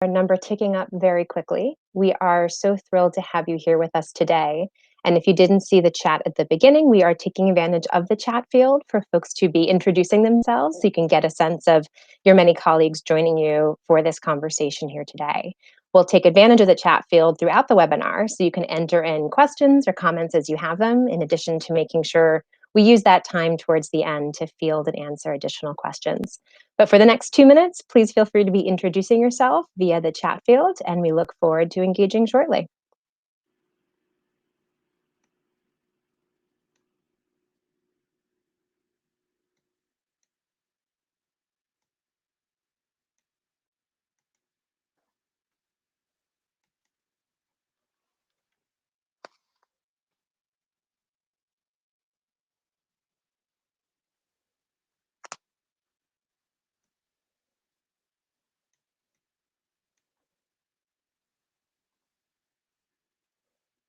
our number ticking up very quickly. We are so thrilled to have you here with us today. And if you didn't see the chat at the beginning, we are taking advantage of the chat field for folks to be introducing themselves so you can get a sense of your many colleagues joining you for this conversation here today. We'll take advantage of the chat field throughout the webinar so you can enter in questions or comments as you have them, in addition to making sure we use that time towards the end to field and answer additional questions. But for the next 2 minutes, please feel free to be introducing yourself via the chat field, and we look forward to engaging shortly.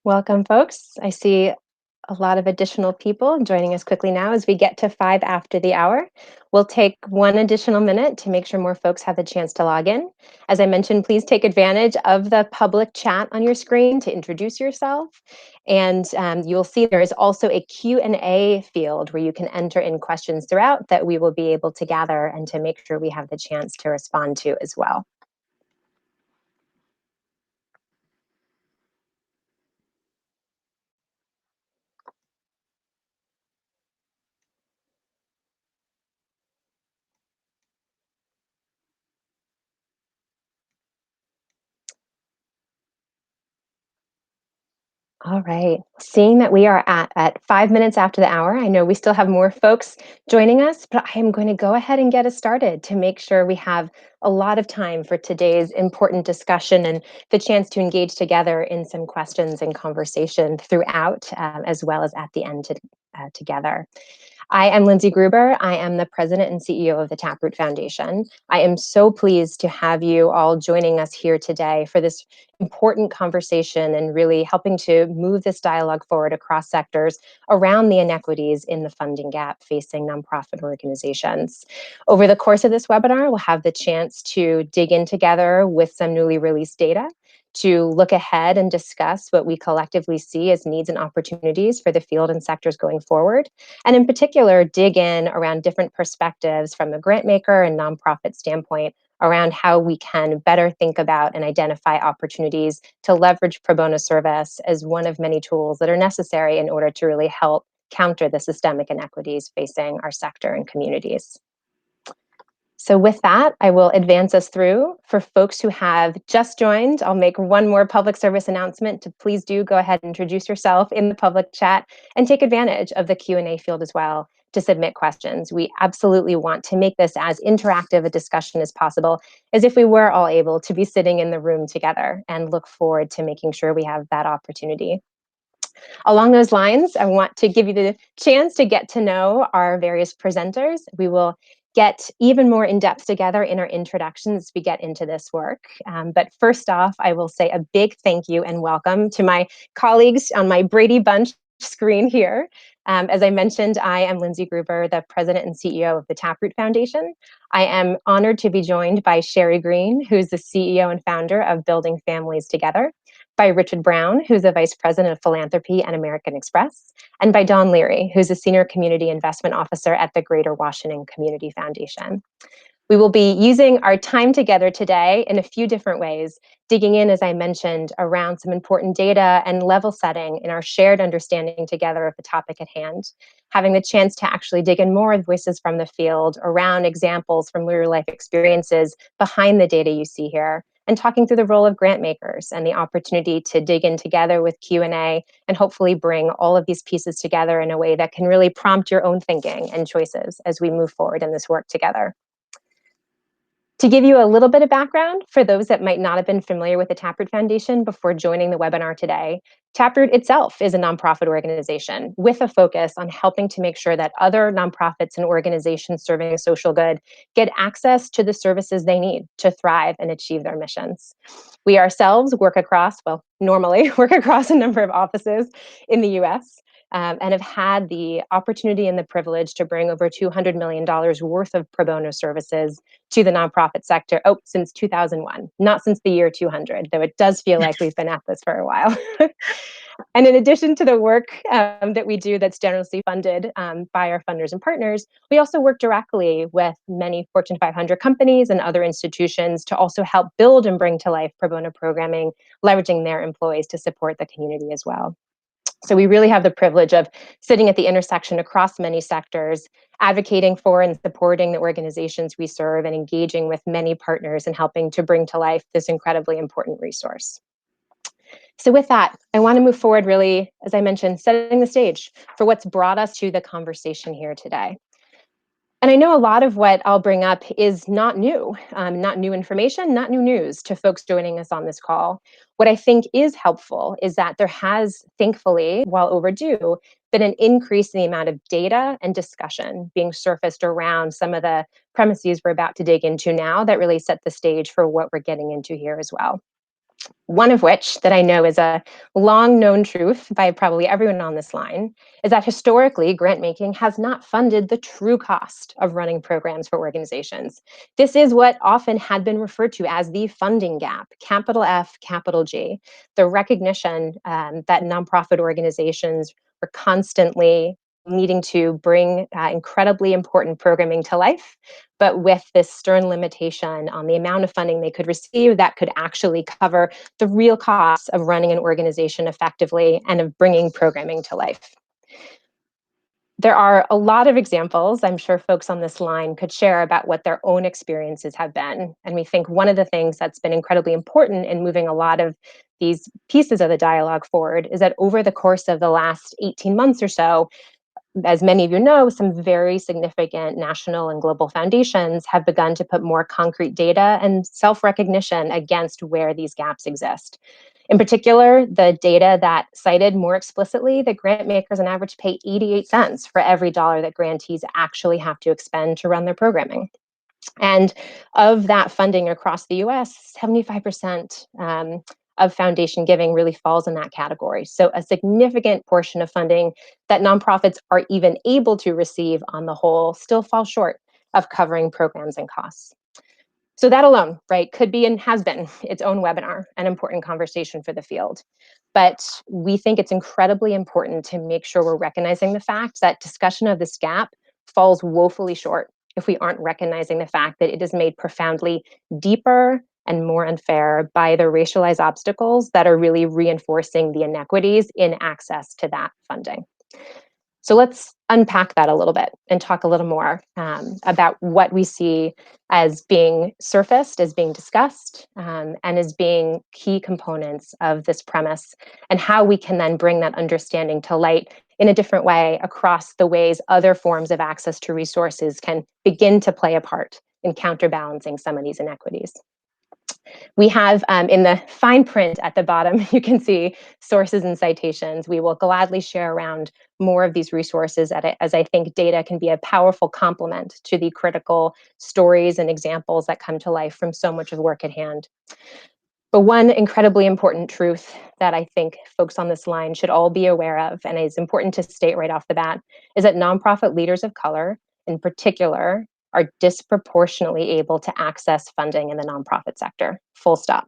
Welcome, folks. I see a lot of additional people joining us quickly now as we get to 5 after the hour. We'll take 1 additional minute to make sure more folks have the chance to log in. As I mentioned, please take advantage of the public chat on your screen to introduce yourself. And you'll see there is also a Q&A field where you can enter in questions throughout that we will be able to gather and to make sure we have the chance to respond to as well. All right. Seeing that we are at 5 minutes after the hour, I know we still have more folks joining us, but I am going to go ahead and get us started to make sure we have a lot of time for today's important discussion and the chance to engage together in some questions and conversation throughout, as well as at the end together. I am Lindsay Gruber. I am the president and CEO of the Taproot Foundation. I am so pleased to have you all joining us here today for this important conversation and really helping to move this dialogue forward across sectors around the inequities in the funding gap facing nonprofit organizations. Over the course of this webinar, we'll have the chance to dig in together with some newly released data, to look ahead and discuss what we collectively see as needs and opportunities for the field and sectors going forward, and in particular, dig in around different perspectives from the grant maker and nonprofit standpoint around how we can better think about and identify opportunities to leverage pro bono service as one of many tools that are necessary in order to really help counter the systemic inequities facing our sector and communities. So with that, I will advance us through. For folks who have just joined, I'll make one more public service announcement to please do go ahead and introduce yourself in the public chat and take advantage of the Q&A field as well to submit questions. We absolutely want to make this as interactive a discussion as possible, as if we were all able to be sitting in the room together, and look forward to making sure we have that opportunity. Along those lines, I want to give you the chance to get to know our various presenters. We will get even more in depth together in our introductions as we get into this work. But first off, I will say a big thank you and welcome to my colleagues on my Brady Bunch screen here. As I mentioned, I am Lindsay Gruber, the president and CEO of the Taproot Foundation. I am honored to be joined by Sherry Green, who's the CEO and founder of Building Families Together, by Richard Brown, who's the Vice President of Philanthropy and American Express, and by Dawnn Leary, who's a Senior Community Investment Officer at the Greater Washington Community Foundation. We will be using our time together today in a few different ways, digging in, as I mentioned, around some important data and level setting in our shared understanding together of the topic at hand, having the chance to actually dig in more with voices from the field around examples from real life experiences behind the data you see here, and talking through the role of grant makers and the opportunity to dig in together with Q&A and hopefully bring all of these pieces together in a way that can really prompt your own thinking and choices as we move forward in this work together. To give you a little bit of background for those that might not have been familiar with the Taproot Foundation before joining the webinar today, Taproot itself is a nonprofit organization with a focus on helping to make sure that other nonprofits and organizations serving a social good get access to the services they need to thrive and achieve their missions. We ourselves work across, well, normally work across a number of offices in the US. and have had the opportunity and the privilege to bring over $200 million worth of pro bono services to the nonprofit sector since 2001, not since the year 200, though it does feel like we've been at this for a while. And in addition to the work that we do that's generously funded by our funders and partners, we also work directly with many Fortune 500 companies and other institutions to also help build and bring to life pro bono programming, leveraging their employees to support the community as well. So we really have the privilege of sitting at the intersection across many sectors, advocating for and supporting the organizations we serve, and engaging with many partners and helping to bring to life this incredibly important resource. So with that, I want to move forward really, as I mentioned, setting the stage for what's brought us to the conversation here today. And I know a lot of what I'll bring up is not new information, not new news to folks joining us on this call. What I think is helpful is that there has, thankfully, while overdue, been an increase in the amount of data and discussion being surfaced around some of the premises we're about to dig into now that really set the stage for what we're getting into here as well. One of which that I know is a long known truth by probably everyone on this line is that historically grant making has not funded the true cost of running programs for organizations. This is what often had been referred to as the funding gap, capital F, capital G, the recognition that nonprofit organizations were constantly needing to bring incredibly important programming to life, but with this stern limitation on the amount of funding they could receive that could actually cover the real costs of running an organization effectively and of bringing programming to life. There are a lot of examples I'm sure folks on this line could share about what their own experiences have been. And we think one of the things that's been incredibly important in moving a lot of these pieces of the dialogue forward is that over the course of the last 18 months or so, as many of you know, some very significant national and global foundations have begun to put more concrete data and self-recognition against where these gaps exist. In particular, the data that cited more explicitly that grant makers on average pay 88 cents for every dollar that grantees actually have to expend to run their programming. And of that funding across the US, 75% of foundation giving really falls in that category. So a significant portion of funding that nonprofits are even able to receive on the whole still falls short of covering programs and costs. So that alone, right, could be and has been its own webinar, an important conversation for the field. But we think it's incredibly important to make sure we're recognizing the fact that discussion of this gap falls woefully short if we aren't recognizing the fact that it is made profoundly deeper and more unfair by the racialized obstacles that are really reinforcing the inequities in access to that funding. So let's unpack that a little bit and talk a little more about what we see as being surfaced, as being discussed, and as being key components of this premise, and how we can then bring that understanding to light in a different way across the ways other forms of access to resources can begin to play a part in counterbalancing some of these inequities. We have in the fine print at the bottom, you can see sources and citations. We will gladly share around more of these resources as I think data can be a powerful complement to the critical stories and examples that come to life from so much of the work at hand. But one incredibly important truth that I think folks on this line should all be aware of, and is important to state right off the bat, is that nonprofit leaders of color, in particular, are disproportionately able to access funding in the nonprofit sector, full stop.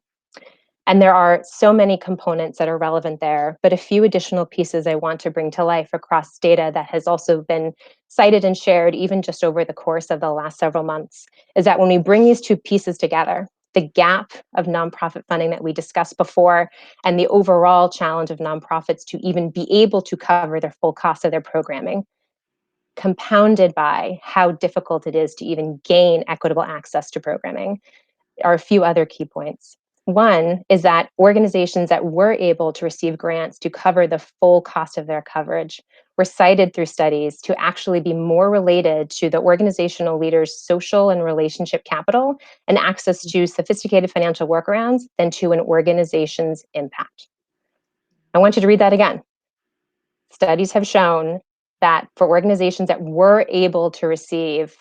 And there are so many components that are relevant there, but a few additional pieces I want to bring to life across data that has also been cited and shared even just over the course of the last several months, is that when we bring these two pieces together, the gap of nonprofit funding that we discussed before, and the overall challenge of nonprofits to even be able to cover their full cost of their programming, compounded by how difficult it is to even gain equitable access to programming, are a few other key points. One is that organizations that were able to receive grants to cover the full cost of their coverage were cited through studies to actually be more related to the organizational leader's social and relationship capital and access to sophisticated financial workarounds than to an organization's impact. I want you to read that again. Studies have shown that for organizations that were able to receive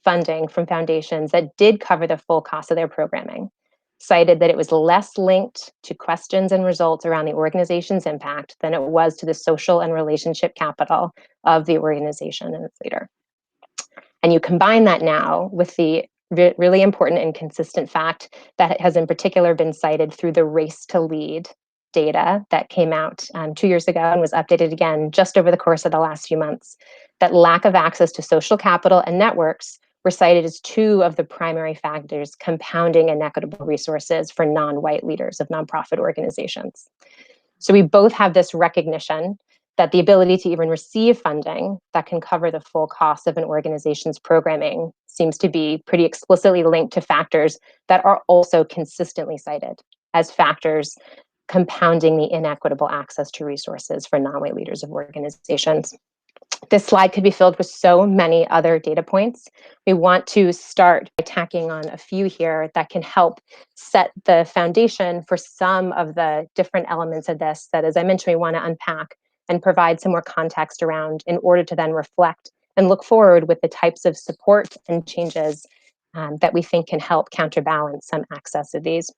funding from foundations that did cover the full cost of their programming, cited that it was less linked to questions and results around the organization's impact than it was to the social and relationship capital of the organization and its leader. And you combine that now with the really important and consistent fact that it has in particular been cited through the Race to Lead data that came out 2 years ago and was updated again just over the course of the last few months, that lack of access to social capital and networks were cited as two of the primary factors compounding inequitable resources for non-white leaders of nonprofit organizations. So we both have this recognition that the ability to even receive funding that can cover the full cost of an organization's programming seems to be pretty explicitly linked to factors that are also consistently cited as factors compounding the inequitable access to resources for non-white leaders of organizations. This slide could be filled with so many other data points. We want to start by tacking on a few here that can help set the foundation for some of the different elements of this that, as I mentioned, we want to unpack and provide some more context around in order to then reflect and look forward with the types of support and changes that we think can help counterbalance some access of these.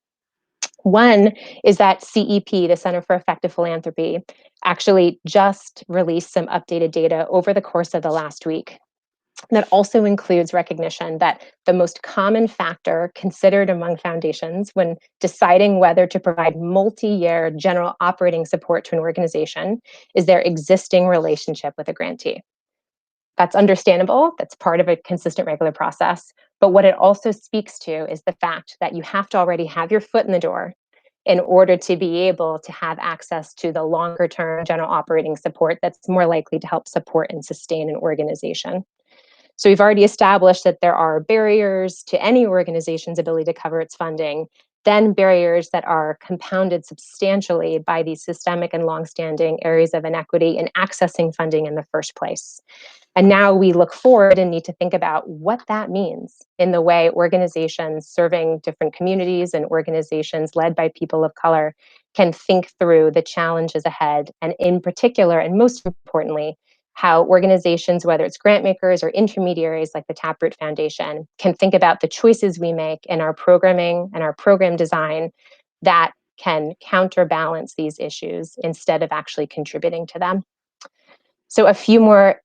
One is that CEP, the Center for Effective Philanthropy, actually just released some updated data over the course of the last week that also includes recognition that the most common factor considered among foundations when deciding whether to provide multi-year general operating support to an organization is their existing relationship with a grantee. That's understandable. That's part of a consistent, regular process. But what it also speaks to is the fact that you have to already have your foot in the door in order to be able to have access to the longer term general operating support that's more likely to help support and sustain an organization. So we've already established that there are barriers to any organization's ability to cover its funding, then barriers that are compounded substantially by these systemic and longstanding areas of inequity in accessing funding in the first place. And now we look forward and need to think about what that means in the way organizations serving different communities and organizations led by people of color can think through the challenges ahead, and in particular, and most importantly, how organizations, whether it's grant makers or intermediaries like the Taproot Foundation, can think about the choices we make in our programming and our program design that can counterbalance these issues instead of actually contributing to them. So a few more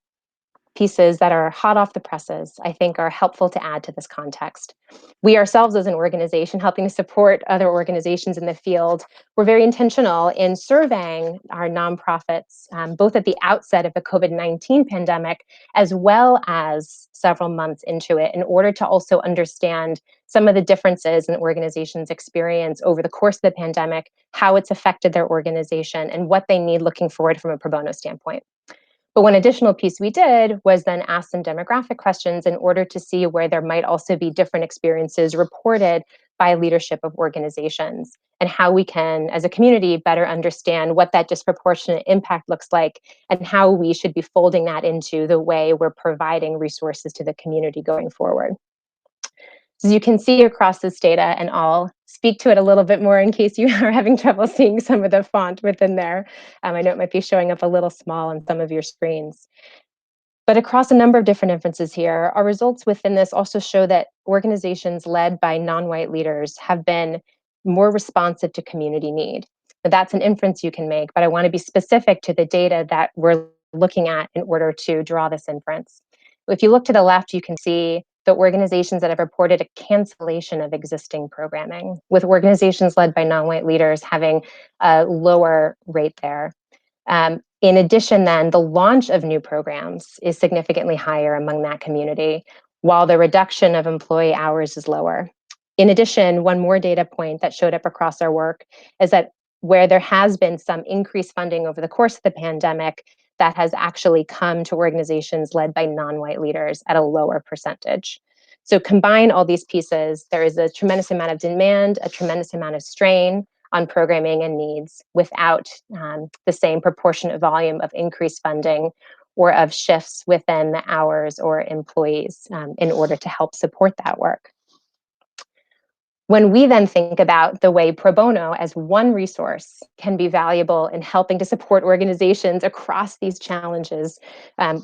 pieces that are hot off the presses, I think, are helpful to add to this context. We ourselves as an organization helping to support other organizations in the field, we're very intentional in surveying our nonprofits, both at the outset of the COVID-19 pandemic, as well as several months into it, in order to also understand some of the differences in organizations' experience over the course of the pandemic, how it's affected their organization, and what they need looking forward from a pro bono standpoint. But one additional piece we did was then ask some demographic questions in order to see where there might also be different experiences reported by leadership of organizations, and how we can, as a community, better understand what that disproportionate impact looks like and how we should be folding that into the way we're providing resources to the community going forward. So you can see across this data, and I'll speak to it a little bit more in case you are having trouble seeing some of the font within there. I know it might be showing up a little small on some of your screens. But across a number of different inferences here, our results within this also show that organizations led by non-white leaders have been more responsive to community need. Now, that's an inference you can make, but I want to be specific to the data that we're looking at in order to draw this inference. If you look to the left, you can see the organizations that have reported a cancellation of existing programming, with organizations led by non-white leaders having a lower rate there. In addition, then, the launch of new programs is significantly higher among that community, while the reduction of employee hours is lower. In addition, one more data point that showed up across our work is that where there has been some increased funding over the course of the pandemic, that has actually come to organizations led by non-white leaders at a lower percentage. So combine all these pieces, there is a tremendous amount of demand, a tremendous amount of strain on programming and needs without the same proportionate volume of increased funding or of shifts within the hours or employees in order to help support that work. When we then think about the way pro bono as one resource can be valuable in helping to support organizations across these challenges,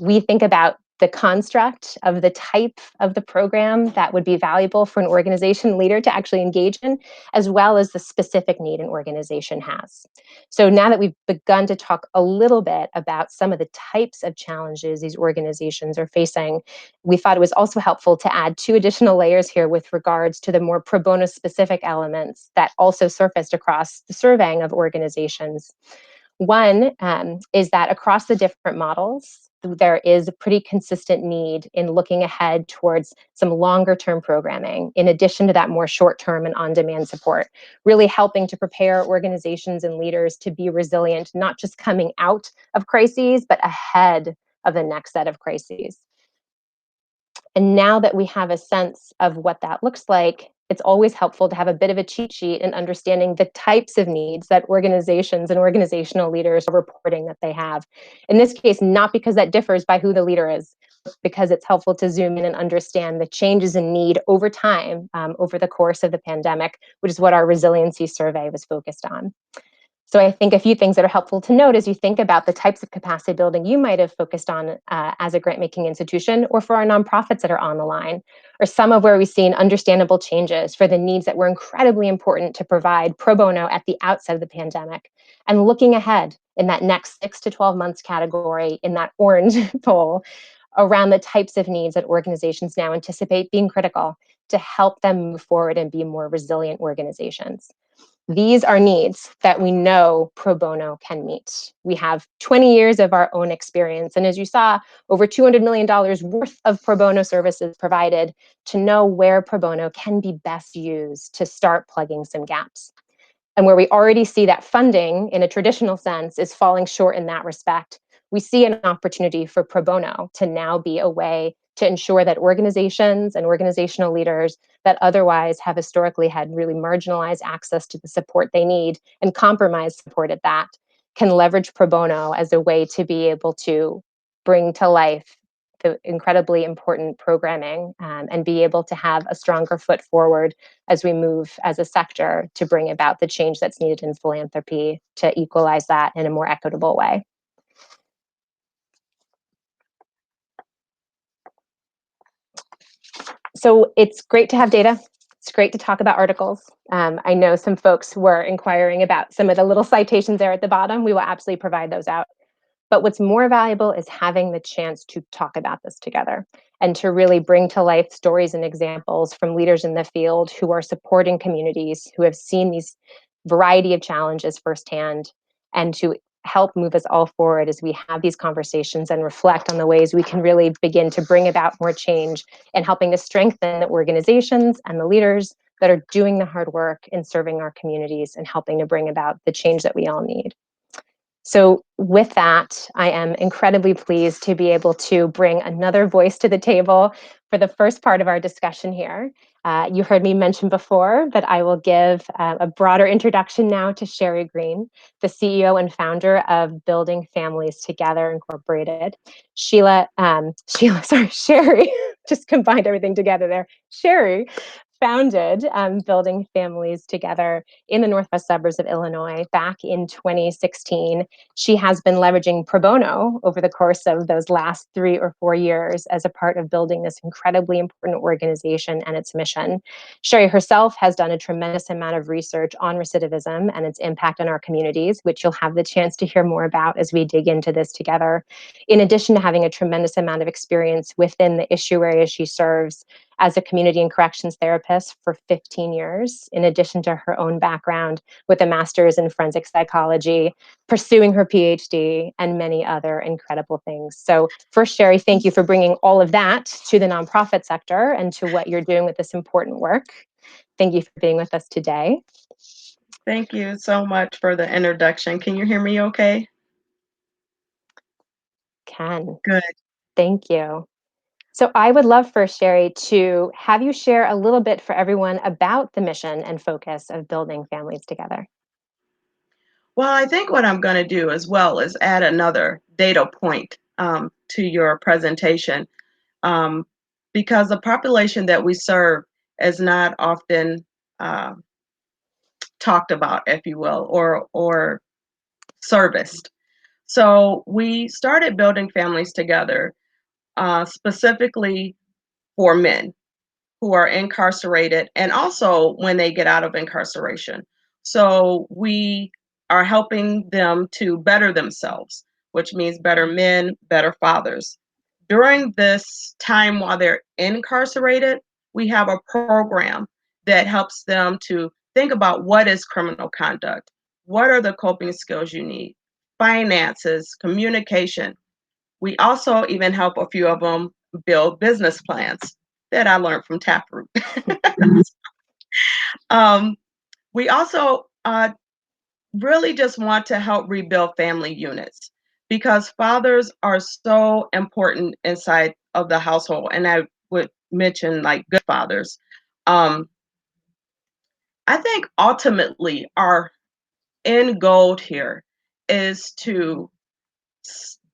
we think about the construct of the type of the program that would be valuable for an organization leader to actually engage in, as well as the specific need an organization has. So now that we've begun to talk a little bit about some of the types of challenges these organizations are facing, we thought it was also helpful to add 2 additional layers here with regards to the more pro bono specific elements that also surfaced across the surveying of organizations. One is that across the different models, there is a pretty consistent need in looking ahead towards some longer term programming, in addition to that more short term and on demand support, really helping to prepare organizations and leaders to be resilient, not just coming out of crises, but ahead of the next set of crises. And now that we have a sense of what that looks like, it's always helpful to have a bit of a cheat sheet in understanding the types of needs that organizations and organizational leaders are reporting that they have. In this case, not because that differs by who the leader is, because it's helpful to zoom in and understand the changes in need over time, over the course of the pandemic, which is what our resiliency survey was focused on. So I think a few things that are helpful to note as you think about the types of capacity building you might have focused on as a grant-making institution, or for our nonprofits that are on the line, or some of where we've seen understandable changes for the needs that were incredibly important to provide pro bono at the outset of the pandemic. And looking ahead in that next 6 to 12 months category in that orange poll around the types of needs that organizations now anticipate being critical to help them move forward and be more resilient organizations. These are needs that we know pro bono can meet. We have 20 years of our own experience, and as you saw, over $200 million worth of pro bono services provided to know where pro bono can be best used to start plugging some gaps. And where we already see that funding in a traditional sense is falling short in that respect, we see an opportunity for pro bono to now be a way to ensure that organizations and organizational leaders that otherwise have historically had really marginalized access to the support they need and compromised support at that can leverage pro bono as a way to be able to bring to life the incredibly important programming and be able to have a stronger foot forward as we move as a sector to bring about the change that's needed in philanthropy to equalize that in a more equitable way. So it's great to have data. It's great to talk about articles. I know some folks were inquiring about some of the little citations there at the bottom. We will absolutely provide those out. But what's more valuable is having the chance to talk about this together and to really bring to life stories and examples from leaders in the field who are supporting communities, who have seen these variety of challenges firsthand, and to help move us all forward as we have these conversations and reflect on the ways we can really begin to bring about more change and helping to strengthen the organizations and the leaders that are doing the hard work in serving our communities and helping to bring about the change that we all need. So with that, I am incredibly pleased to be able to bring another voice to the table for the first part of our discussion here. You heard me mention before, but I will give a broader introduction now to Sherry Green, the CEO and founder of Building Families Together Incorporated. Sherry, just combined everything together there. Sherry founded Building Families Together in the northwest suburbs of Illinois back in 2016. She has been leveraging pro bono over the course of those last 3 or 4 years as a part of building this incredibly important organization and its mission. Sherry herself has done a tremendous amount of research on recidivism and its impact on our communities, which you'll have the chance to hear more about as we dig into this together. In addition to having a tremendous amount of experience within the issue area she serves, as a community and corrections therapist for 15 years, in addition to her own background with a master's in forensic psychology, pursuing her PhD, and many other incredible things. So first, Sherry, thank you for bringing all of that to the nonprofit sector and to what you're doing with this important work. Thank you for being with us today. Thank you so much for the introduction. Can you hear me okay? Can. Good. Thank you. So I would love first, Sherry, to have you share a little bit for everyone about the mission and focus of Building Families Together. Well, I think what I'm going to do as well is add another data point to your presentation because the population that we serve is not often talked about, if you will, or serviced. So we started Building Families Together specifically for men who are incarcerated and also when they get out of incarceration. So we are helping them to better themselves, which means better men, better fathers. During this time while they're incarcerated, we have a program that helps them to think about what is criminal conduct, what are the coping skills you need, finances, communication. We also even help a few of them build business plans that I learned from Taproot. um, we also really just want to help rebuild family units because fathers are so important inside of the household. And I would mention like good fathers. Um, I think ultimately our end goal here is to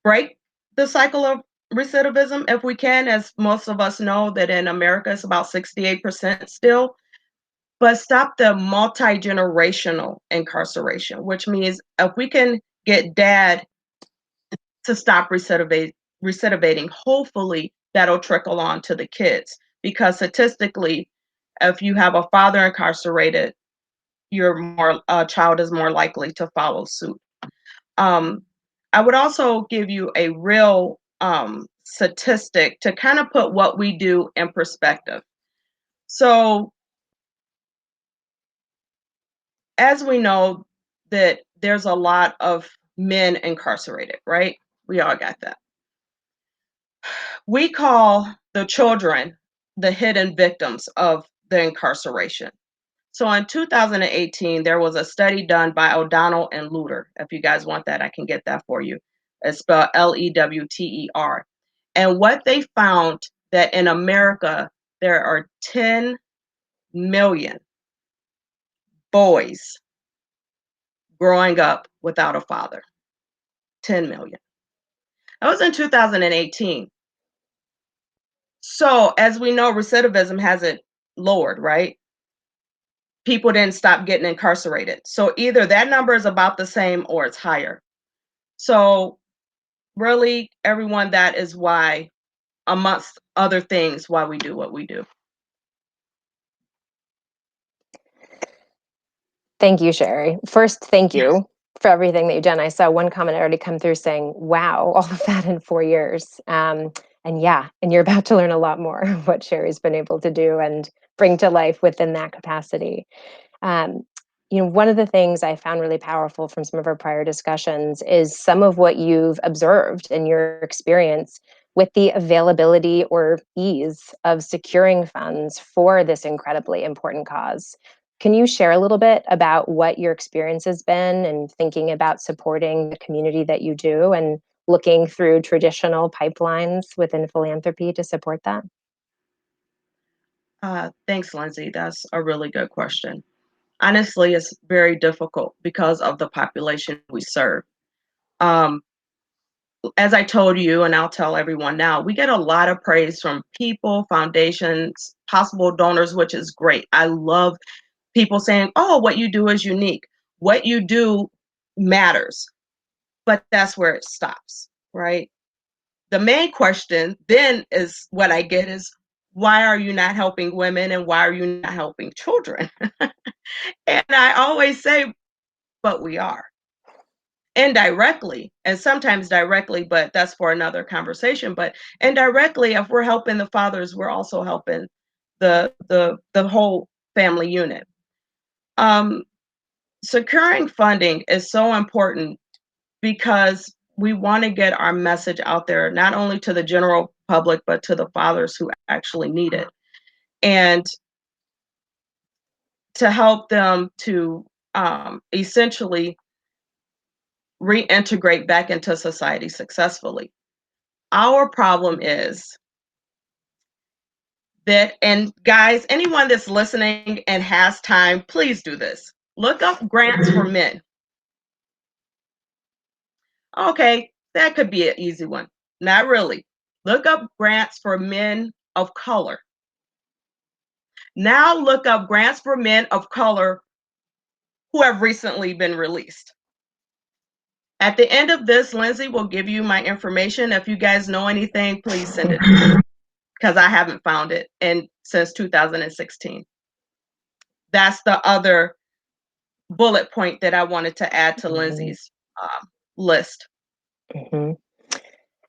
break the cycle of recidivism if we can, as most of us know that in America it's about 68% still, but stop the multi-generational incarceration, which means if we can get dad to stop recidivating, hopefully that'll trickle on to the kids. Because statistically, if you have a father incarcerated, your more child is more likely to follow suit. Um, I would also give you a real statistic to kind of put what we do in perspective. So, as we know, that there's a lot of men incarcerated, right? We all got that. We call the children the hidden victims of the incarceration. So in 2018, there was a study done by O'Donnell and Lewter. If you guys want that, I can get that for you. It's spelled Lewter. And what they found that in America, there are 10 million boys growing up without a father. 10 million. That was in 2018. So as we know, recidivism hasn't lowered, right? People didn't stop getting incarcerated. So either that number is about the same or it's higher. So really, everyone, that is why, amongst other things, why we do what we do. Thank you, Sherry. First, thank Yes. you for everything that you've done. I saw one comment already come through saying, wow, all of that in 4 years. And yeah, and you're about to learn a lot more of what Sherry's been able to do and bring to life within that capacity. Um, one of the things I found really powerful from some of our prior discussions is some of what you've observed in your experience with the availability or ease of securing funds for this incredibly important cause. Can you share a little bit about what your experience has been and thinking about supporting the community that you do and looking through traditional pipelines within philanthropy to support that? Thanks, Lindsay. That's a really good question. Honestly, it's very difficult because of the population we serve. Um, as I told you, and I'll tell everyone now, we get a lot of praise from people, foundations, possible donors, which is great. I love people saying, oh, what you do is unique. What you do matters. But that's where it stops, right? The main question then is what I get is, why are you not helping women and why are you not helping children? And I always say, but we are indirectly and sometimes directly, but that's for another conversation. But indirectly, if we're helping the fathers, we're also helping the whole family unit. Um, Securing funding is so important because we want to get our message out there, not only to the general public, but to the fathers who actually need it. And to help them to essentially reintegrate back into society successfully. Our problem is that, and guys, anyone that's listening and has time, please do this. Look up grants for men. Okay, that could be an easy one. Not really. Look up grants for men of color. Now look up grants for men of color who have recently been released. At the end of this, Lindsay will give you my information. If you guys know anything, please send it to me because I haven't found it since 2016. That's the other bullet point that I wanted to add to Lindsay's list. Mm-hmm.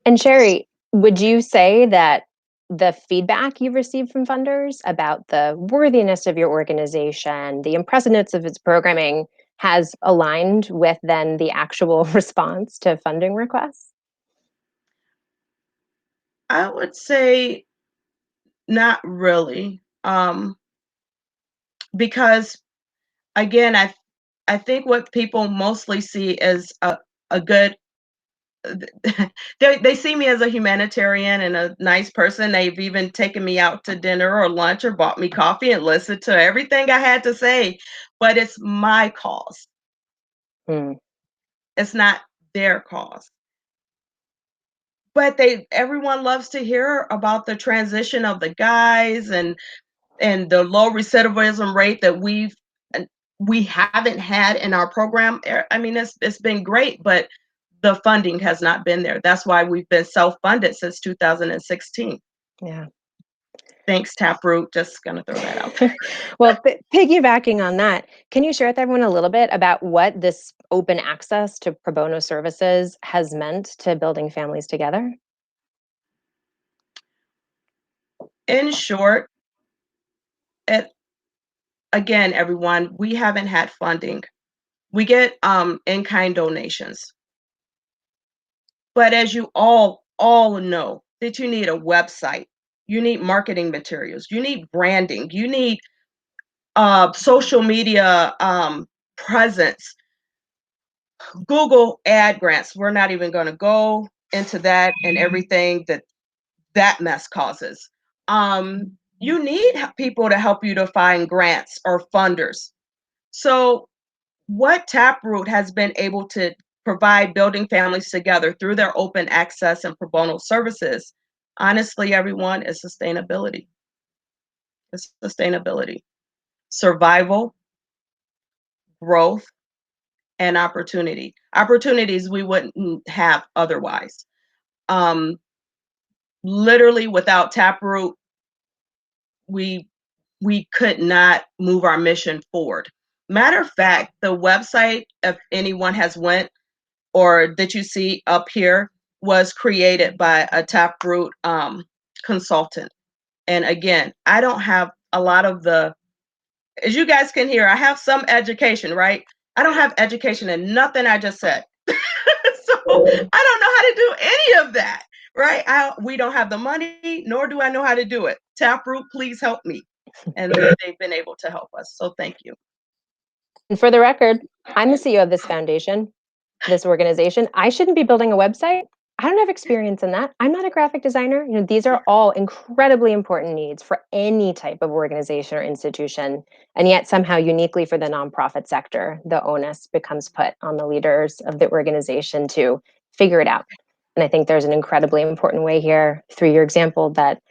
And Sherry, would you say that the feedback you've received from funders about the worthiness of your organization, the impressiveness of its programming, has aligned with then the actual response to funding requests? I would say not really, because again, I think what people mostly see is a good. They see me as a humanitarian and a nice person. They've even taken me out to dinner or lunch or bought me coffee and listened to everything I had to say. But it's my cause. Mm. It's not their cause. But everyone loves to hear about the transition of the guys and the low recidivism rate that we haven't had in our program. I mean, it's been great, but the funding has not been there. That's why we've been self-funded since 2016. Yeah. Thanks, Taproot. Just gonna throw that out there. Well, piggybacking on that, can you share with everyone a little bit about what this open access to pro bono services has meant to building families together? In short, again, everyone, we haven't had funding. We get in-kind donations. But as you all know, that you need a website, you need marketing materials, you need branding, you need social media presence, Google ad grants. We're not even going to go into that and everything that mess causes. You need people to help you to find grants or funders. So what Taproot has been able to provide building families together through their open access and pro bono services, honestly, everyone, is sustainability. It's sustainability, survival, growth, and opportunity. Opportunities we wouldn't have otherwise. Literally, without Taproot, we could not move our mission forward. Matter of fact, the website, if anyone has went or that you see up here, was created by a Taproot consultant. And again, I don't have a lot of as you guys can hear, I have some education, right? I don't have education in nothing I just said. So I don't know how to do any of that, right? We don't have the money, nor do I know how to do it. Taproot, please help me. And they've been able to help us. So thank you. And for the record, I'm the CEO of this foundation, this organization. I shouldn't be building a website. I don't have experience in that. I'm not a graphic designer. These are all incredibly important needs for any type of organization or institution. And yet somehow uniquely for the nonprofit sector, the onus becomes put on the leaders of the organization to figure it out. And I think there's an incredibly important way here through your example that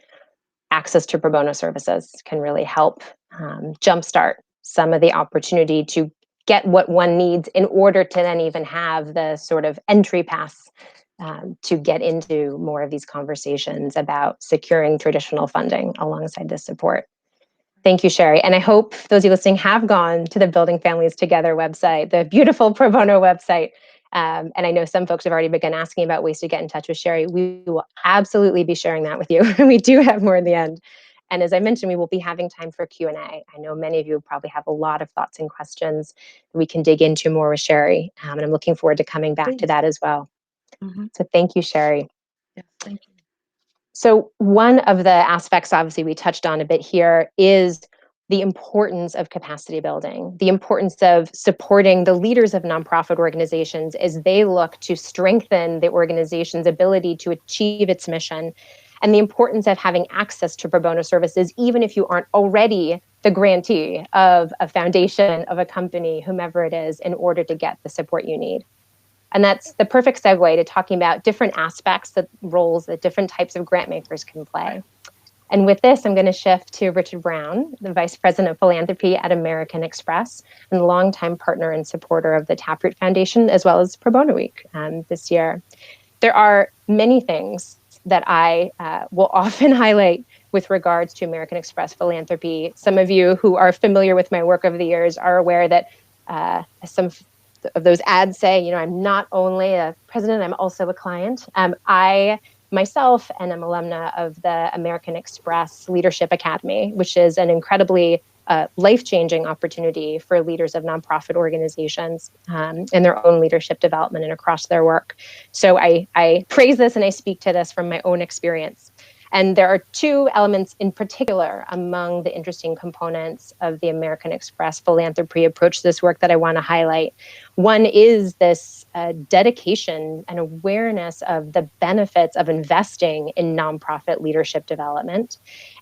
access to pro bono services can really help jumpstart some of the opportunity to get what one needs in order to then even have the sort of entry pass to get into more of these conversations about securing traditional funding alongside this support. Thank you, Sherry. And I hope those of you listening have gone to the Building Families Together website, the beautiful pro bono website. And I know some folks have already begun asking about ways to get in touch with Sherry. We will absolutely be sharing that with you. We do have more in the end. And as I mentioned, we will be having time for Q&A. I know many of you probably have a lot of thoughts and questions we can dig into more with Sherry. And I'm looking forward to coming back to that as well. Mm-hmm. So thank you, Sherry. Yes, thank you. So one of the aspects, obviously, we touched on a bit here is the importance of capacity building, the importance of supporting the leaders of nonprofit organizations as they look to strengthen the organization's ability to achieve its mission, and the importance of having access to pro bono services, even if you aren't already the grantee of a foundation, of a company, whomever it is, in order to get the support you need. And that's the perfect segue to talking about different aspects, the roles that different types of grant makers can play. And with this, I'm going to shift to Richard Brown, the Vice President of Philanthropy at American Express and longtime partner and supporter of the Taproot Foundation, as well as Pro Bono Week this year. There are many things that I will often highlight with regards to American Express philanthropy. Some of you who are familiar with my work over the years are aware that some of those ads say, I'm not only a president, I'm also a client. I myself am an alumna of the American Express Leadership Academy, which is an incredibly life-changing opportunity for leaders of nonprofit organizations in their own leadership development and across their work. So I praise this and I speak to this from my own experience. And there are two elements in particular among the interesting components of the American Express philanthropy approach to this work that I want to highlight. One is this dedication and awareness of the benefits of investing in nonprofit leadership development,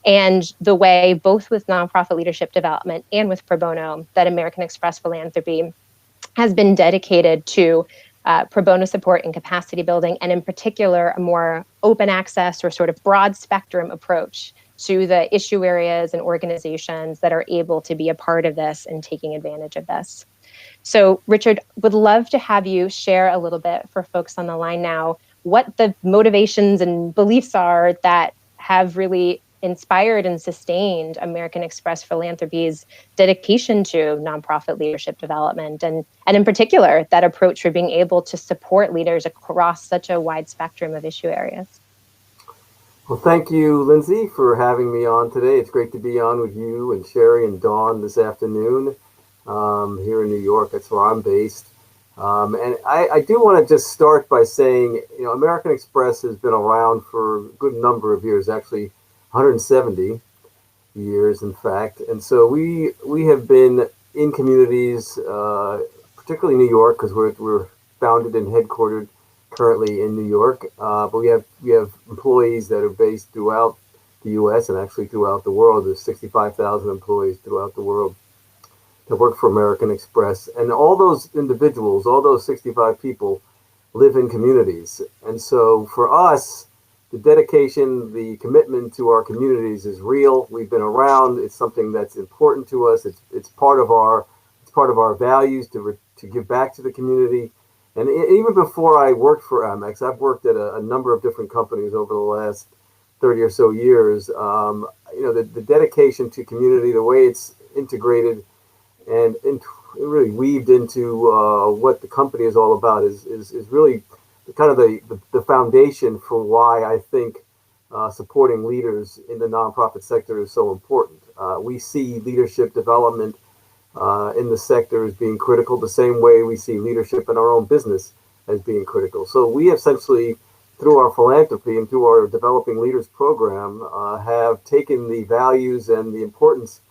and the way, both with nonprofit leadership development and with pro bono, that American Express philanthropy has been dedicated to pro bono support and capacity building, and in particular, a more open access or sort of broad spectrum approach to the issue areas and organizations that are able to be a part of this and taking advantage of this. So, Richard, would love to have you share a little bit for folks on the line now what the motivations and beliefs are that have really inspired and sustained American Express Philanthropy's dedication to nonprofit leadership development, and in particular, that approach for being able to support leaders across such a wide spectrum of issue areas. Well, thank you, Lindsay, for having me on today. It's great to be on with you and Sherry and Dawn this afternoon here in New York. That's where I'm based. And I do want to just start by saying, American Express has been around for a good number of years, actually 170 years, in fact. And so we have been in communities, particularly New York, because we're founded and headquartered currently in New York. But we have employees that are based throughout the U.S. and actually throughout the world. There's 65,000 employees throughout the world that work for American Express. And all those individuals, all those 65 people, live in communities. And so for us, the dedication, the commitment to our communities is real. We've been around. It's something that's important to us. It's part of our values to give back to the community. And even before I worked for Amex, I've worked at a number of different companies over the last 30 or so years. The dedication to community, the way it's integrated and really weaved into what the company is all about is really kind of the foundation for why I think supporting leaders in the nonprofit sector is so important. We see leadership development in the sector as being critical, the same way we see leadership in our own business as being critical. So we essentially, through our philanthropy and through our Developing Leaders program, have taken the values and the importance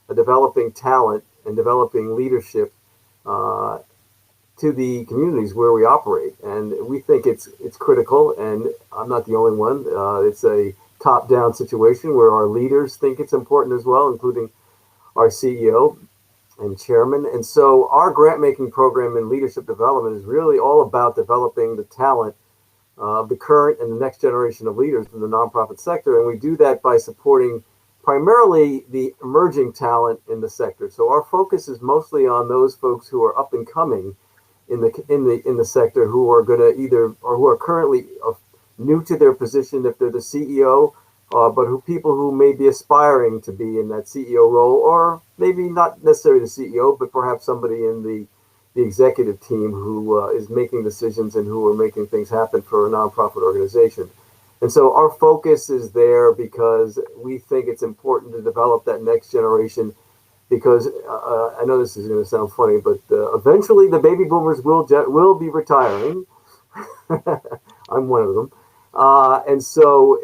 of developing talent and developing leadership to the communities where we operate. And we think it's critical, and I'm not the only one. It's a top-down situation where our leaders think it's important as well, including our CEO and chairman. And so our grant-making program in leadership development is really all about developing the talent of the current and the next generation of leaders in the nonprofit sector. And we do that by supporting primarily the emerging talent in the sector. So our focus is mostly on those folks who are up and coming in the sector, who are going to either, or who are currently new to their position if they're the CEO, but people who may be aspiring to be in that CEO role, or maybe not necessarily the CEO, but perhaps somebody in the executive team who is making decisions and who are making things happen for a nonprofit organization. And so our focus is there because we think it's important to develop that next generation, because I know this is going to sound funny, but eventually the baby boomers will be retiring. I'm one of them. And so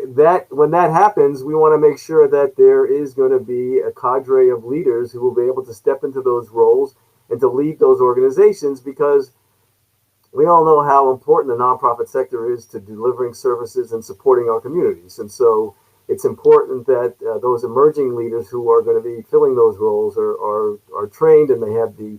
when that happens, we want to make sure that there is going to be a cadre of leaders who will be able to step into those roles and to lead those organizations, because we all know how important the nonprofit sector is to delivering services and supporting our communities. And so it's important that those emerging leaders who are going to be filling those roles are trained, and they have the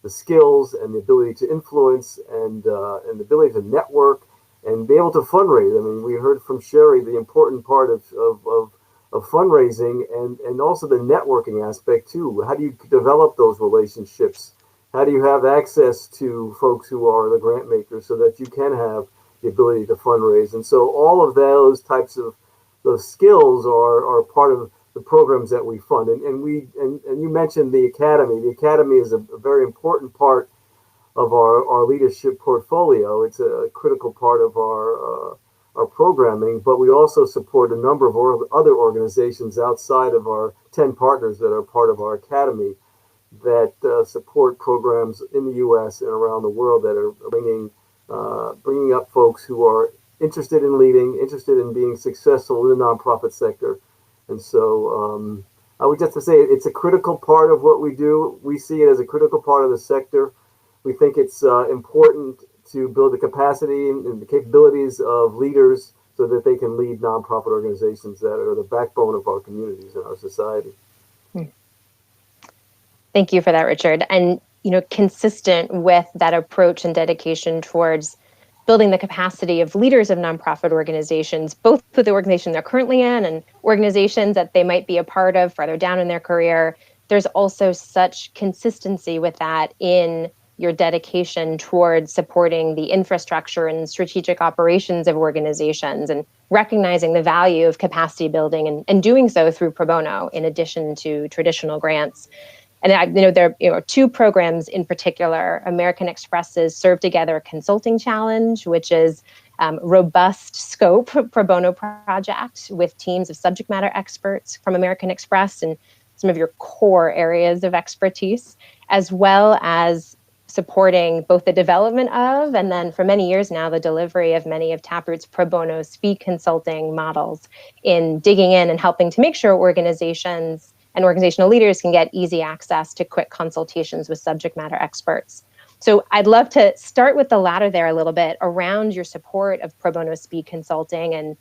skills and the ability to influence and the ability to network and be able to fundraise. I mean, we heard from Sherry the important part of fundraising and also the networking aspect too. How do you develop those relationships? How do you have access to folks who are the grant makers so that you can have the ability to fundraise? And so all of those types of those skills are part of the programs that we fund. And you mentioned the academy. The academy is a very important part of our leadership portfolio. It's a critical part of our programming, but we also support a number of other organizations outside of our 10 partners that are part of our academy that support programs in the U.S. and around the world that are bringing up folks who are interested in leading, interested in being successful in the nonprofit sector. And so I would just to say it's a critical part of what we do. We see it as a critical part of the sector. We think it's important to build the capacity and the capabilities of leaders so that they can lead nonprofit organizations that are the backbone of our communities and our society. Thank you for that, Richard. And, consistent with that approach and dedication towards building the capacity of leaders of nonprofit organizations, both with the organization they're currently in and organizations that they might be a part of further down in their career, there's also such consistency with that in your dedication towards supporting the infrastructure and strategic operations of organizations and recognizing the value of capacity building and doing so through pro bono in addition to traditional grants. And there are two programs in particular. American Express's Serve Together Consulting Challenge, which is robust scope pro bono project with teams of subject matter experts from American Express and some of your core areas of expertise, as well as supporting both the development of, and then for many years now, the delivery of many of Taproot's pro bono speed consulting models in digging in and helping to make sure organizations and organizational leaders can get easy access to quick consultations with subject matter experts. So I'd love to start with the latter there a little bit around your support of pro bono speed consulting and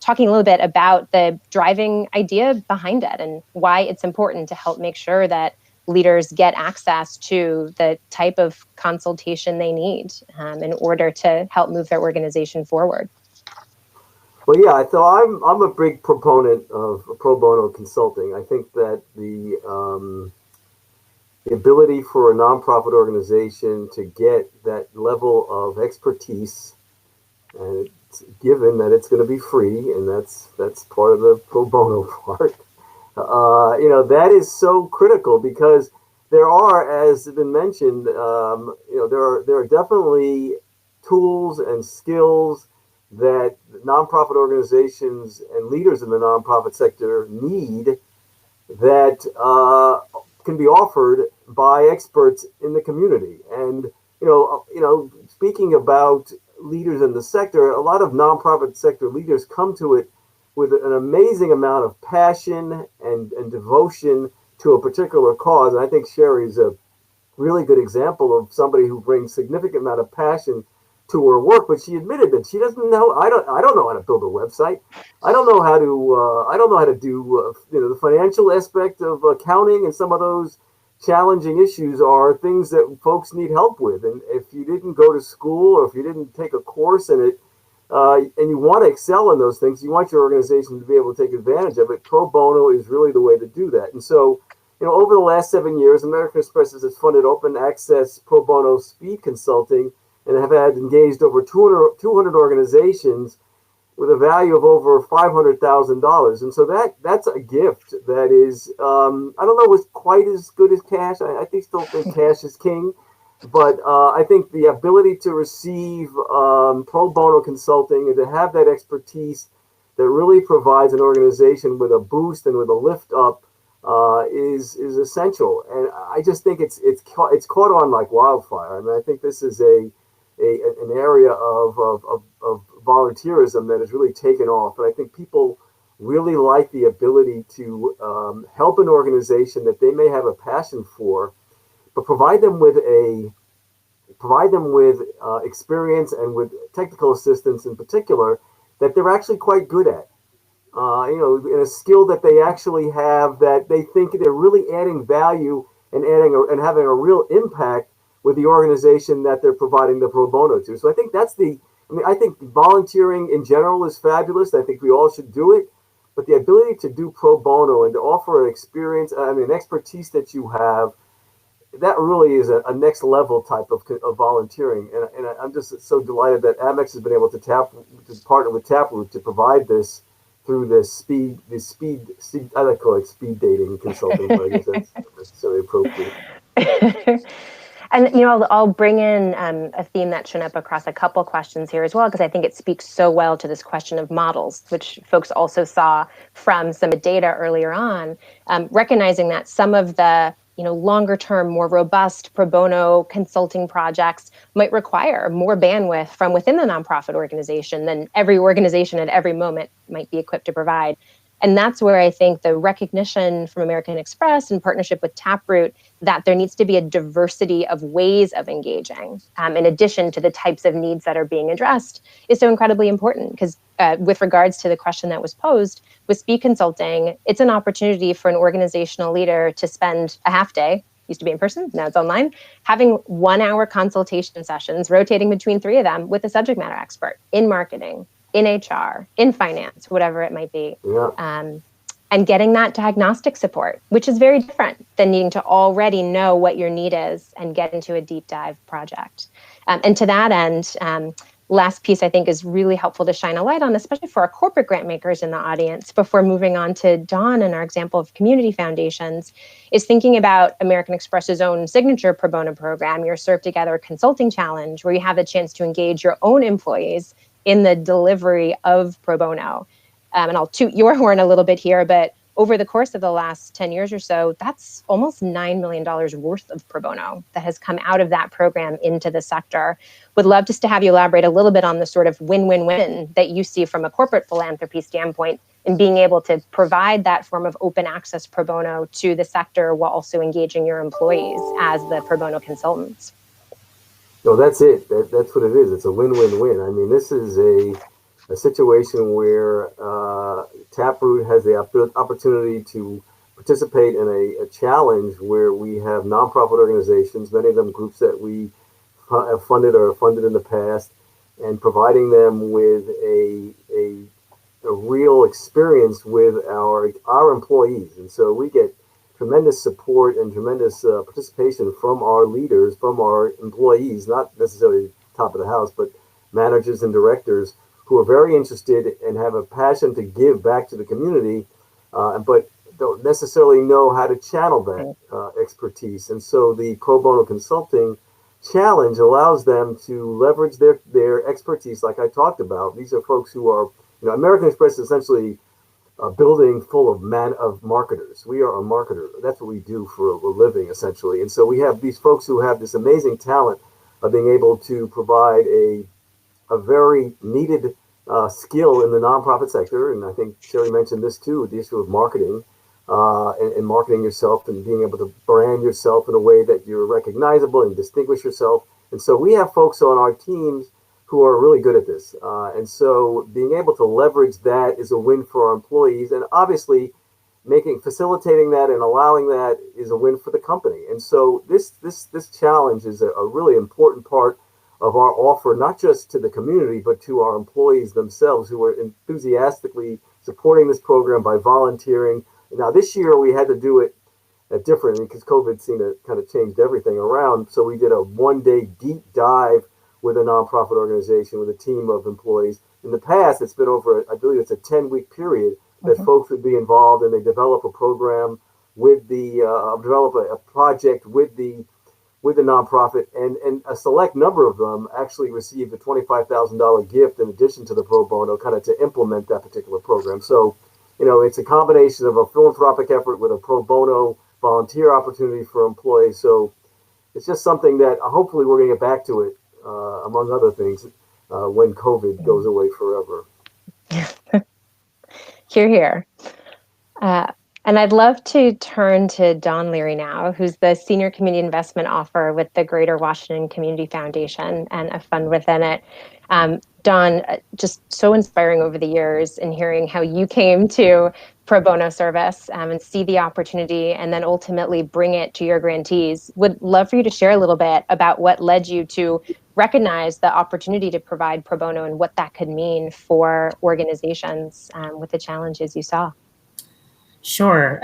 talking a little bit about the driving idea behind it and why it's important to help make sure that leaders get access to the type of consultation they need in order to help move their organization forward. Well, yeah, so I'm a big proponent of pro bono consulting. I think that the ability for a nonprofit organization to get that level of expertise, and it's given that it's going to be free, and that's part of the pro bono part. That is so critical because there are, as has been mentioned, there are definitely tools and skills that nonprofit organizations and leaders in the nonprofit sector need that can be offered by experts in the community. And speaking about leaders in the sector, a lot of nonprofit sector leaders come to it with an amazing amount of passion and devotion to a particular cause. And I think Sherry's a really good example of somebody who brings significant amount of passion to her work, but she admitted that she doesn't know. I don't know how to build a website. I don't know how to do the financial aspect of accounting, and some of those challenging issues are things that folks need help with. And if you didn't go to school or if you didn't take a course in it, and you want to excel in those things, you want your organization to be able to take advantage of it. Pro bono is really the way to do that. And so, over the last 7 years, American Express has funded open access pro bono speed consulting and have had engaged over 200 organizations with a value of over $500,000. And so that's a gift that is, I don't know, is quite as good as cash. I still think cash is king. But I think the ability to receive pro bono consulting and to have that expertise that really provides an organization with a boost and with a lift up is essential. And I just think it's caught on like wildfire. I mean, I think this is an area of volunteerism that has really taken off. And I think people really like the ability to help an organization that they may have a passion for, but provide them with experience and with technical assistance in particular that they're actually quite good at. In a skill that they actually have that they think they're really adding value and having a real impact with the organization that they're providing the pro bono to. So I think I think volunteering in general is fabulous. I think we all should do it. but the ability to do pro bono and to offer an experience, an expertise that you have, that really is a next level type of volunteering. And I'm just so delighted that Amex has been able to partner with Taproot to provide this through this speed, I like to call it speed dating consulting, but I guess that's not necessarily appropriate. And I'll bring in a theme that's shown up across a couple questions here as well, because I think it speaks so well to this question of models, which folks also saw from some data earlier on, recognizing that some of the longer term, more robust pro bono consulting projects might require more bandwidth from within the nonprofit organization than every organization at every moment might be equipped to provide. And that's where I think the recognition from American Express in partnership with Taproot that there needs to be a diversity of ways of engaging, in addition to the types of needs that are being addressed, is so incredibly important. Because with regards to the question that was posed, with speed consulting, it's an opportunity for an organizational leader to spend a half day, used to be in person, now it's online, having 1 hour consultation sessions, rotating between 3 of them with a subject matter expert in marketing, in HR, in finance, whatever it might be. Yeah. And getting that diagnostic support, which is very different than needing to already know what your need is and get into a deep dive project. And to that end, last piece I think is really helpful to shine a light on, especially for our corporate grant makers in the audience, before moving on to Dawnn and our example of community foundations, is thinking about American Express's own signature pro bono program, your Serve Together Consulting Challenge, where you have a chance to engage your own employees in the delivery of pro bono. And I'll toot your horn a little bit here, but over the course of the last 10 years or so, that's almost $9 million worth of pro bono that has come out of that program into the sector. Would love just to have you elaborate a little bit on the sort of win-win-win that you see from a corporate philanthropy standpoint in being able to provide that form of open access pro bono to the sector while also engaging your employees as the pro bono consultants. No, that's it. That's what it is. It's a win-win-win. I mean, this is a situation where Taproot has the opportunity to participate in a challenge where we have nonprofit organizations, many of them groups that we have funded or funded in the past, and providing them with a real experience with our employees. And so we get tremendous support and tremendous participation from our leaders, from our employees, not necessarily top of the house, but managers and directors who are very interested and have a passion to give back to the community, but don't necessarily know how to channel that expertise. And so the pro bono consulting challenge allows them to leverage their expertise, like I talked about. These are folks who are, American Express is essentially a building full of marketers. We are a marketer. That's what we do for a living, essentially. And so we have these folks who have this amazing talent of being able to provide a very needed skill in the nonprofit sector. And I think Sherry mentioned this too, the issue of marketing and marketing yourself and being able to brand yourself in a way that you're recognizable and distinguish yourself. And so we have folks on our teams who are really good at this. And so being able to leverage that is a win for our employees. And obviously facilitating that and allowing that is a win for the company. And so this challenge is a really important part of our offer, not just to the community, but to our employees themselves who are enthusiastically supporting this program by volunteering. Now, this year we had to do it differently because COVID seemed to kind of changed everything around. So we did a 1-day deep dive with a nonprofit organization with a team of employees. In the past, it's been over, I believe it's a 10-week period that folks would be involved, and they develop a program with develop a project with the nonprofit, and a select number of them actually received a $25,000 gift in addition to the pro bono, kind of to implement that particular program. So, it's a combination of a philanthropic effort with a pro bono volunteer opportunity for employees. So it's just something that hopefully we're going to get back to it, among other things, when COVID goes away forever. Hear, hear. And I'd love to turn to Dawnn Leary now, who's the Senior Community Investment Officer with the Greater Washington Community Foundation and a fund within it. Dawnn, just so inspiring over the years and hearing how you came to pro bono service and see the opportunity and then ultimately bring it to your grantees. Would love for you to share a little bit about what led you to recognize the opportunity to provide pro bono and what that could mean for organizations with the challenges you saw. Sure.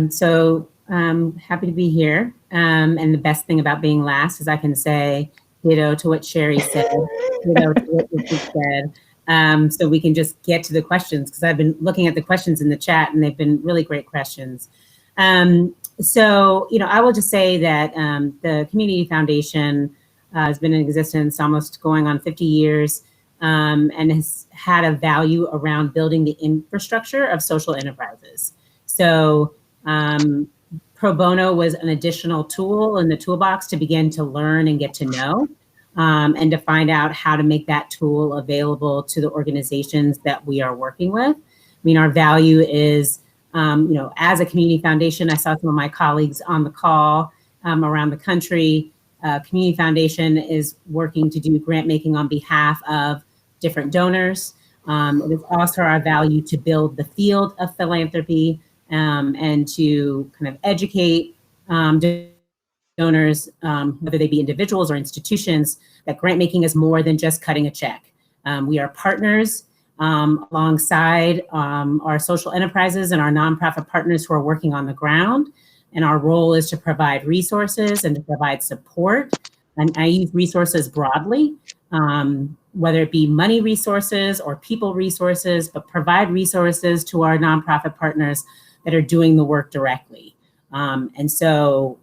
So happy to be here. And the best thing about being last is I can say ditto to what Sherry said, ditto to what Richard said. So we can just get to the questions, because I've been looking at the questions in the chat and they've been really great questions. So, I will just say that the Community Foundation has been in existence almost going on 50 years and has had a value around building the infrastructure of social enterprises. So pro bono was an additional tool in the toolbox to begin to learn and get to know and to find out how to make that tool available to the organizations that we are working with. I mean, our value is, as a community foundation, I saw some of my colleagues on the call around the country. Community Foundation is working to do grant making on behalf of different donors. It is also our value to build the field of philanthropy and to kind of educate donors, whether they be individuals or institutions, that grant making is more than just cutting a check. We are partners alongside our social enterprises and our nonprofit partners who are working on the ground. And our role is to provide resources and to provide support. And I use resources broadly, whether it be money resources or people resources, but provide resources to our nonprofit partners that are doing the work directly. And so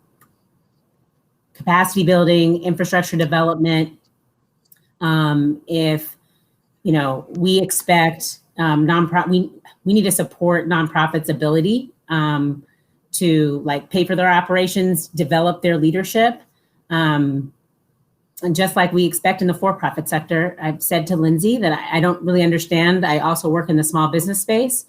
capacity building, infrastructure development, if, we expect we need to support nonprofits' ability to pay for their operations, develop their leadership. And just like we expect in the for-profit sector, I've said to Lindsay that I don't really understand. I also work in the small business space,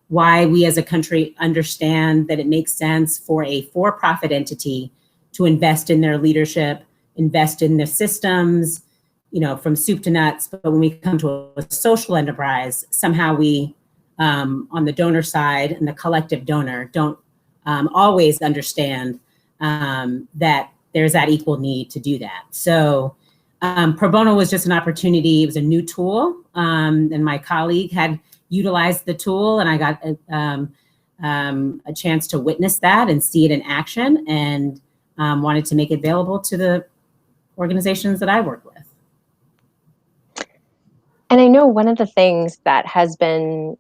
why we as a country understand that it makes sense for a for-profit entity to invest in their leadership, invest in their systems, from soup to nuts. But when we come to a social enterprise, somehow we, on the donor side and the collective donor, don't always understand that there's that equal need to do that. So pro bono was just an opportunity. It was a new tool, and my colleague had utilized the tool, and I got a chance to witness that and see it in action, and wanted to make it available to the organizations that I work with. And I know one of the things that has been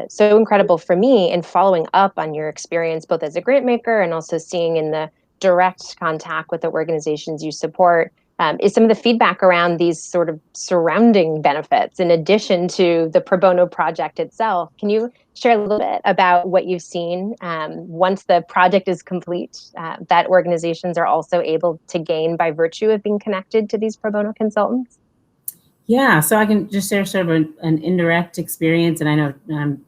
so incredible for me in following up on your experience, both as a grant maker and also seeing in the direct contact with the organizations you support, is some of the feedback around these sort of surrounding benefits in addition to the pro bono project itself. Can you share a little bit about what you've seen once the project is complete that organizations are also able to gain by virtue of being connected to these pro bono consultants? Yeah, so I can just share sort of an indirect experience, and I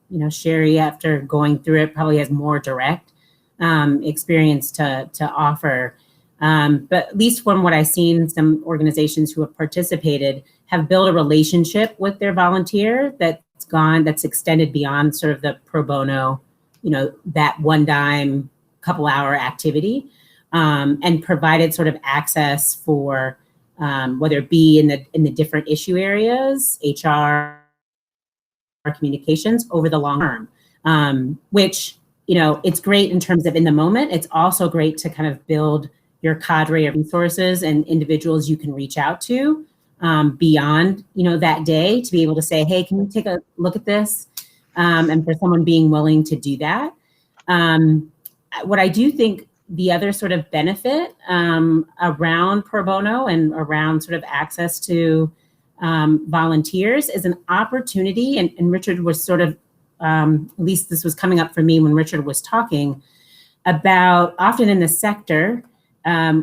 know, Sherry, after going through it, probably has more direct experience to offer. But at least from what I've seen, some organizations who have participated have built a relationship with their volunteer that's extended beyond sort of the pro bono, that one dime couple hour activity, and provided sort of access for whether it be in the different issue areas, HR, communications over the long term, which, it's great in terms of in the moment. It's also great to kind of build your cadre of resources and individuals you can reach out to beyond, that day, to be able to say, hey, can you take a look at this? And for someone being willing to do that. What I do think the other sort of benefit around pro bono and around sort of access to volunteers is an opportunity, and Richard was sort of, at least this was coming up for me when Richard was talking about, often in the sector, I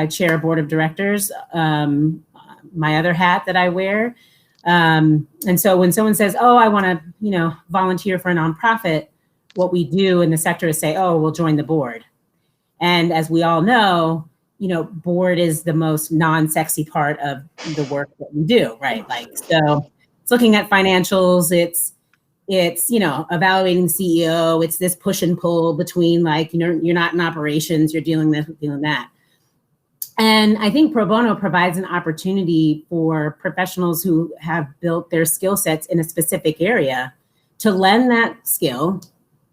chair a board of directors, my other hat that I wear. And so when someone says, oh, I want to, volunteer for a nonprofit, what we do in the sector is say, oh, we'll join the board. And as we all know, board is the most non-sexy part of the work that we do, right? Like, so it's looking at financials, it's evaluating the CEO, it's this push and pull between you're not in operations, you're dealing this, dealing that. And I think pro bono provides an opportunity for professionals who have built their skill sets in a specific area to lend that skill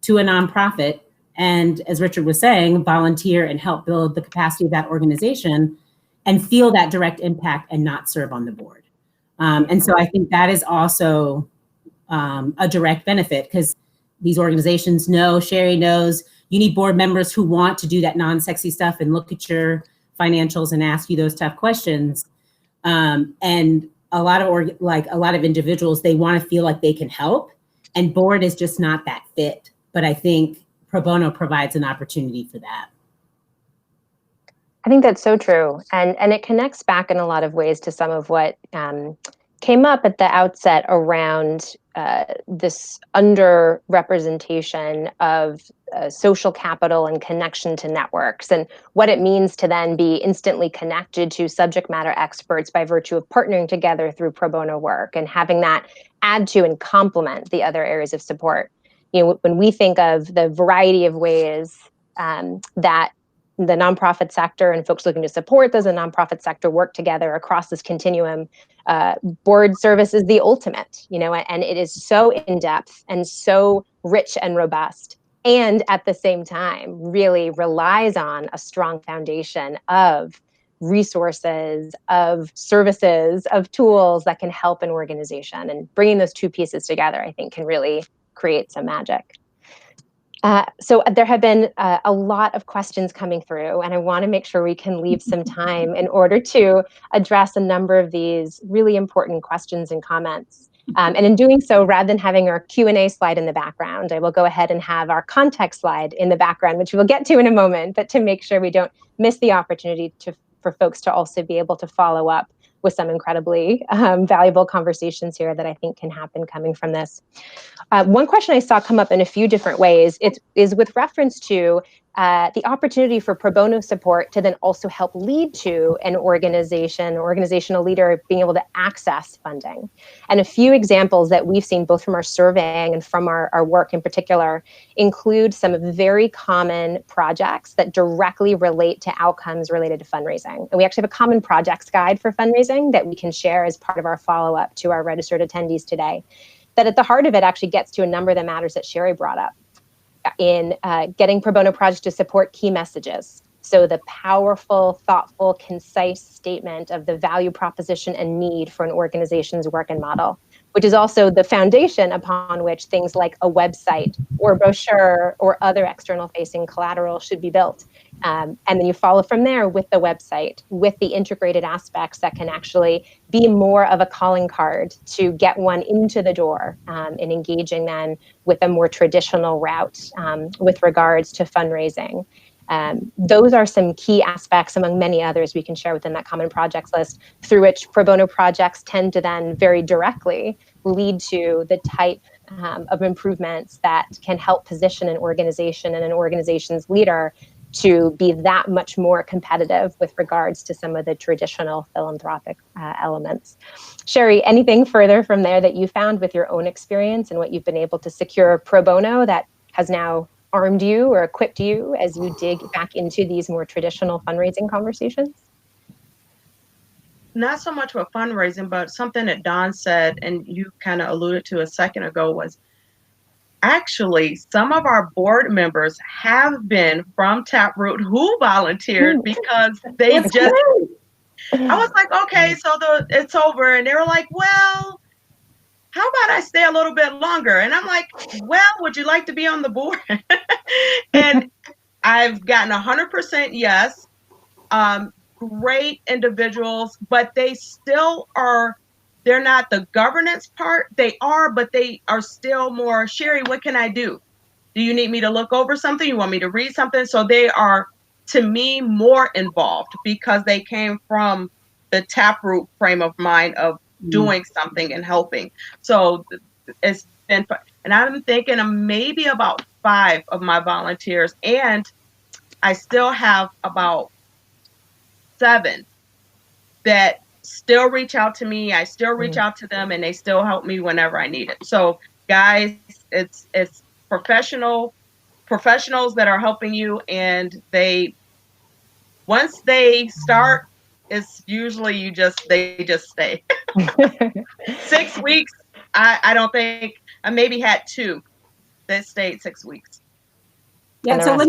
to a nonprofit. And as Richard was saying, volunteer and help build the capacity of that organization and feel that direct impact and not serve on the board. And so I think that is also a direct benefit, because these organizations know, Sherry knows, you need board members who want to do that non-sexy stuff and look at your financials and ask you those tough questions. And a lot of individuals, they want to feel like they can help, and board is just not that fit. But I think pro bono provides an opportunity for that. I think that's so true. And it connects back in a lot of ways to some of what came up at the outset around this underrepresentation of social capital and connection to networks, and what it means to then be instantly connected to subject matter experts by virtue of partnering together through pro bono work and having that add to and complement the other areas of support. When we think of the variety of ways that the nonprofit sector and folks looking to support those in the nonprofit sector work together across this continuum, board service is the ultimate, and it is so in-depth and so rich and robust, and at the same time really relies on a strong foundation of resources, of services, of tools that can help an organization. And bringing those two pieces together, I think, can really create some magic. So there have been a lot of questions coming through, and I want to make sure we can leave some time in order to address a number of these really important questions and comments. And in doing so, rather than having our Q&A slide in the background, I will go ahead and have our context slide in the background, which we'll get to in a moment, but to make sure we don't miss the opportunity for folks to also be able to follow up with some incredibly valuable conversations here that I think can happen coming from this. One question I saw come up in a few different ways, it is with reference to the opportunity for pro bono support to then also help lead to an organizational leader being able to access funding. And a few examples that we've seen both from our surveying and from our work in particular include some very common projects that directly relate to outcomes related to fundraising. And we actually have a common projects guide for fundraising that we can share as part of our follow-up to our registered attendees today, that at the heart of it actually gets to a number of the matters that Sherry brought up in getting pro bono projects to support key messages. So the powerful, thoughtful, concise statement of the value proposition and need for an organization's work and model, which is also the foundation upon which things like a website or brochure or other external facing collateral should be built. And then you follow from there with the website, with the integrated aspects that can actually be more of a calling card to get one into the door and engaging them with a more traditional route with regards to fundraising. Those are some key aspects among many others we can share within that common projects list, through which pro bono projects tend to then very directly lead to the type of improvements that can help position an organization and an organization's leader to be that much more competitive with regards to some of the traditional philanthropic elements. Sherry, anything further from there that you found with your own experience and what you've been able to secure pro bono that has now armed you or equipped you as you dig back into these more traditional fundraising conversations? Not so much with fundraising, but something that Dawnn said, and you kind of alluded to a second ago, was actually some of our board members have been from Taproot who volunteered because they just, I was like, okay, so it's over. And they were like, well, how about I stay a little bit longer? And I'm like, well, would you like to be on the board? And I've gotten 100% yes. Great individuals, but they still are, they're not the governance part. They are, but they are still more, Sherry, what can I do? Do you need me to look over something? You want me to read something? So they are, to me, more involved because they came from the Taproot frame of mind of doing something and helping. So it's been fun. And I'm thinking of maybe about 5 of my volunteers, and I still have about 7 that still reach out to me. I still reach out to them, and they still help me whenever I need it. So guys, it's professionals that are helping you, and once they start, it's usually they just stay. 6 weeks, I don't think, I maybe had 2 that stayed 6 weeks. Yeah, so let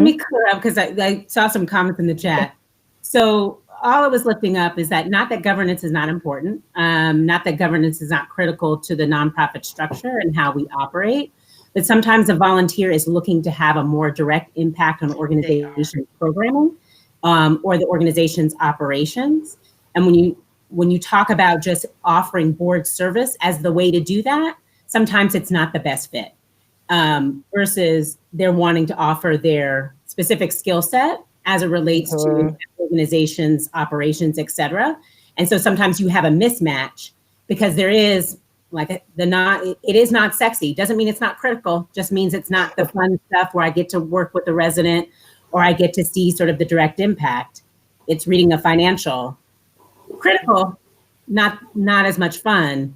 me clear up, because I saw some comments in the chat. So all I was lifting up is that not that governance is not important, not that governance is not critical to the nonprofit structure and how we operate, but sometimes a volunteer is looking to have a more direct impact on organization programming or the organization's operations. And when you talk about just offering board service as the way to do that, sometimes it's not the best fit. Versus they're wanting to offer their specific skill set as it relates to organizations, operations, et cetera. And so sometimes you have a mismatch because there is it is not sexy. Doesn't mean it's not critical, just means it's not the fun stuff where I get to work with the resident or I get to see sort of the direct impact. It's reading a financial, critical, not as much fun.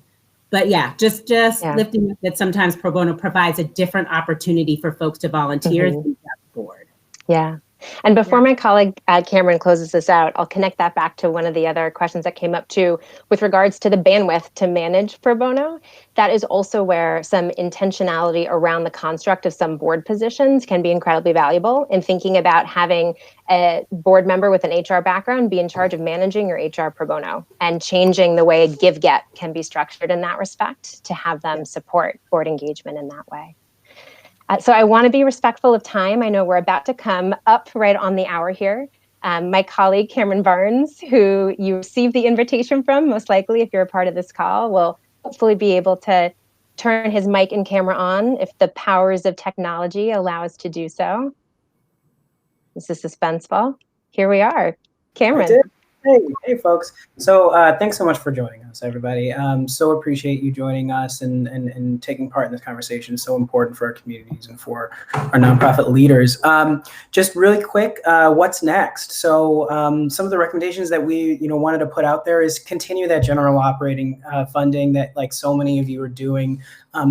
But yeah, just lifting up that sometimes pro bono provides a different opportunity for folks to volunteer than the board. Yeah. And before my colleague Cameron closes this out, I'll connect that back to one of the other questions that came up too, with regards to the bandwidth to manage pro bono. That is also where some intentionality around the construct of some board positions can be incredibly valuable in thinking about having a board member with an HR background be in charge of managing your HR pro bono and changing the way give-get can be structured in that respect to have them support board engagement in that way. So I want to be respectful of time. I know we're about to come up right on the hour here. My colleague, Cameron Barnes, who you received the invitation from, most likely if you're a part of this call, will hopefully be able to turn his mic and camera on if the powers of technology allow us to do so. This is suspenseful. Here we are. Cameron. Hey folks. So thanks so much for joining us, everybody. So appreciate you joining us and taking part in this conversation. So important for our communities and for our nonprofit leaders. Just really quick, what's next? So some of the recommendations that we wanted to put out there is continue that general operating funding that like so many of you are doing.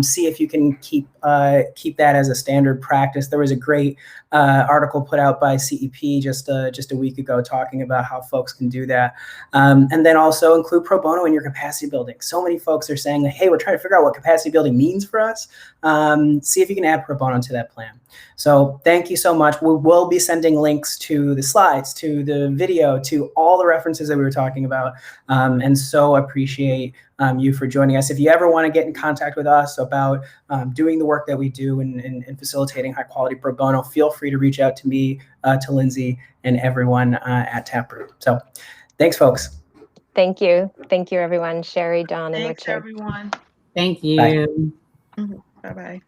See if you can keep that as a standard practice. There was a great article put out by CEP just a week ago talking about how folks can do that. And then also include pro bono in your capacity building. So many folks are saying, hey, we're trying to figure out what capacity building means for us. See if you can add pro bono to that plan. So thank you so much. We will be sending links to the slides, to the video, to all the references that we were talking about. And so appreciate you for joining us. If you ever want to get in contact with us about doing the work that we do in facilitating high quality pro bono, feel free to reach out to me, to Lindsay, and everyone at Taproot. So thanks, folks. Thank you. Thank you, everyone. Sherry, Dawn, and Thanks, Richard. everyone. Thank you. Bye. Bye-bye.